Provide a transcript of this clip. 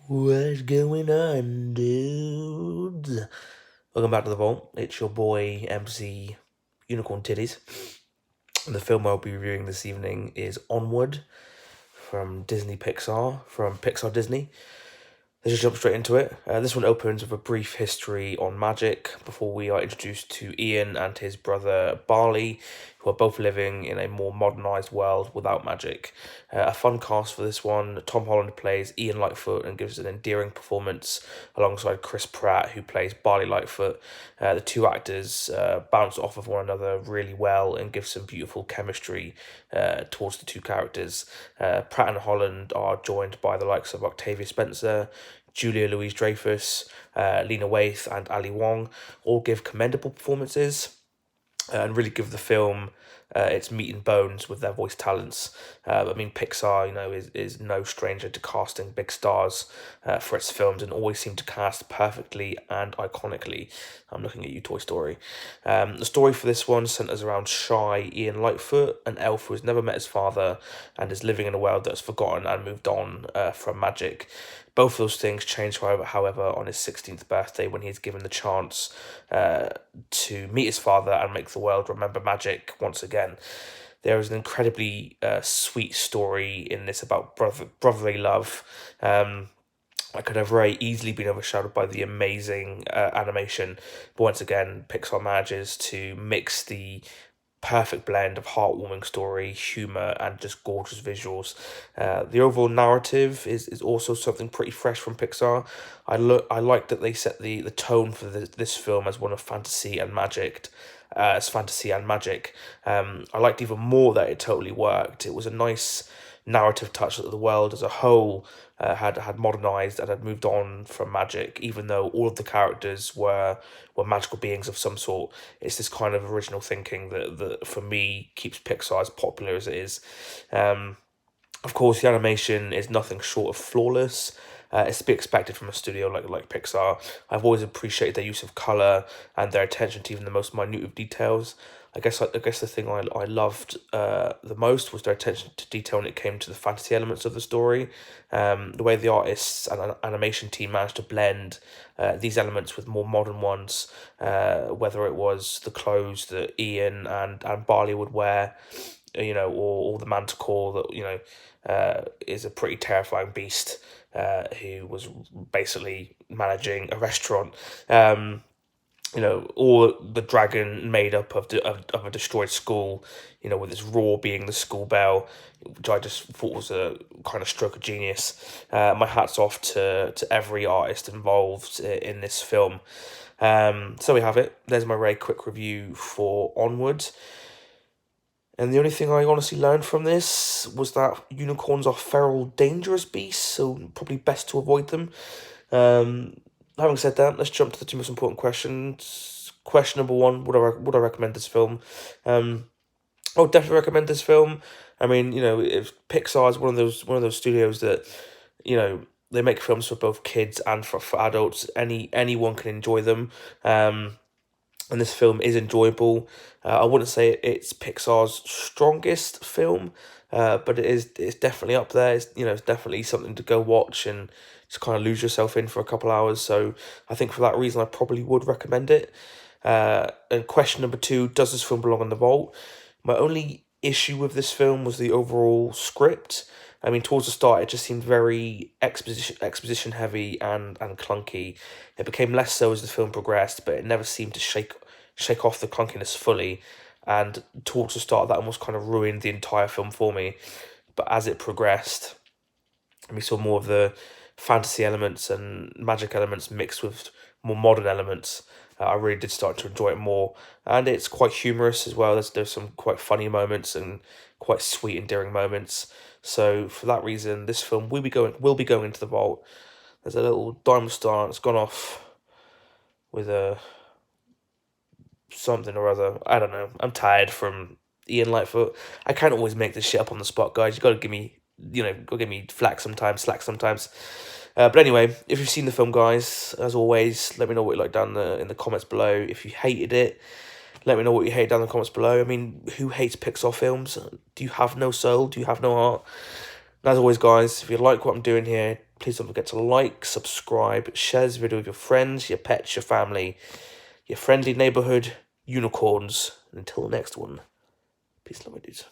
What's going on, dudes? Welcome back to the vault. It's your boy MC Unicorn Titties. The film I'll be reviewing this evening is Onward from Pixar Disney. Let's just jump straight into it. This one opens with a brief history on magic before we are introduced to Ian and his brother Barley, who are both living in a more modernised world without magic. A fun cast for this one. Tom Holland plays Ian Lightfoot and gives an endearing performance alongside Chris Pratt, who plays Barley Lightfoot. The two actors bounce off of one another really well and give some beautiful chemistry towards the two characters. Pratt and Holland are joined by the likes of Octavia Spencer, Julia Louis-Dreyfus, Lena Waithe, and Ali Wong all give commendable performances and really give the film its meat and bones with their voice talents. Pixar, is no stranger to casting big stars for its films and always seem to cast perfectly and iconically. I'm looking at you, Toy Story. The story for this one centers around shy Ian Lightfoot, an elf who has never met his father and is living in a world that's forgotten and moved on from magic. Both of those things change, however, on his 16th birthday when he's given the chance to meet his father and make the world remember magic once again. There is an incredibly sweet story in this about brotherly love. That could have very easily been overshadowed by the amazing animation. But once again, Pixar manages to mix the perfect blend of heartwarming story, humour, and just gorgeous visuals. The overall narrative is also something pretty fresh from Pixar. I like that they set the tone for this film as one of fantasy and magic. As fantasy and magic. I liked even more that it totally worked. It was a nice narrative touch that the world as a whole had modernized and had moved on from magic, even though all of the characters were magical beings of some sort. It's this kind of original thinking that for me keeps Pixar as popular as it is. Of course, the animation is nothing short of flawless. It's to be expected from a studio like Pixar. I've always appreciated their use of color and their attention to even the most minute of details. I guess the thing I loved the most was their attention to detail when it came to the fantasy elements of the story. The way the artists and animation team managed to blend these elements with more modern ones, whether it was the clothes that Ian and Barley would wear, or the manticore that is a pretty terrifying beast who was basically managing a restaurant. Or the dragon made up of a destroyed school, with its roar being the school bell, which I just thought was a kind of stroke of genius. My hat's off to every artist involved in this film. So we have it. There's my very quick review for Onward. And the only thing I honestly learned from this was that unicorns are feral, dangerous beasts, so probably best to avoid them. Having said that, let's jump to the two most important questions. Question number one: would I recommend this film? I would definitely recommend this film. If Pixar is one of those studios that, they make films for both kids and for adults. Anyone can enjoy them. And this film is enjoyable. I wouldn't say it's Pixar's strongest film, but it's definitely up there. It's definitely something to go watch and just kind of lose yourself in for a couple hours. So I think for that reason, I probably would recommend it. And question number two: does this film belong in the vault? My only issue with this film was the overall script. Towards the start, it just seemed very exposition heavy and clunky. It became less so as the film progressed, but it never seemed to shake off the clunkiness fully. And towards the start, that almost kind of ruined the entire film for me. But as it progressed, and we saw more of the fantasy elements and magic elements mixed with more modern elements, I really did start to enjoy it more. And it's quite humorous as well. There's some quite funny moments and quite sweet, endearing moments. So for that reason, this film will be going into the vault. There's a little diamond star. It's gone off with a something or other. I don't know. I'm tired from Ian Lightfoot. I can't always make this shit up on the spot, guys. You gotta give me, gotta give me slack sometimes. But anyway, if you've seen the film, guys, as always, let me know what you like down in the comments below. If you hated it, let me know what you hate down in the comments below. Who hates Pixar films? Do you have no soul? Do you have no heart? And as always, guys, if you like what I'm doing here, Please don't forget to like, subscribe, share this video with your friends, your pets, your family, your friendly neighborhood unicorns. And until the next one, peace and love, my dudes.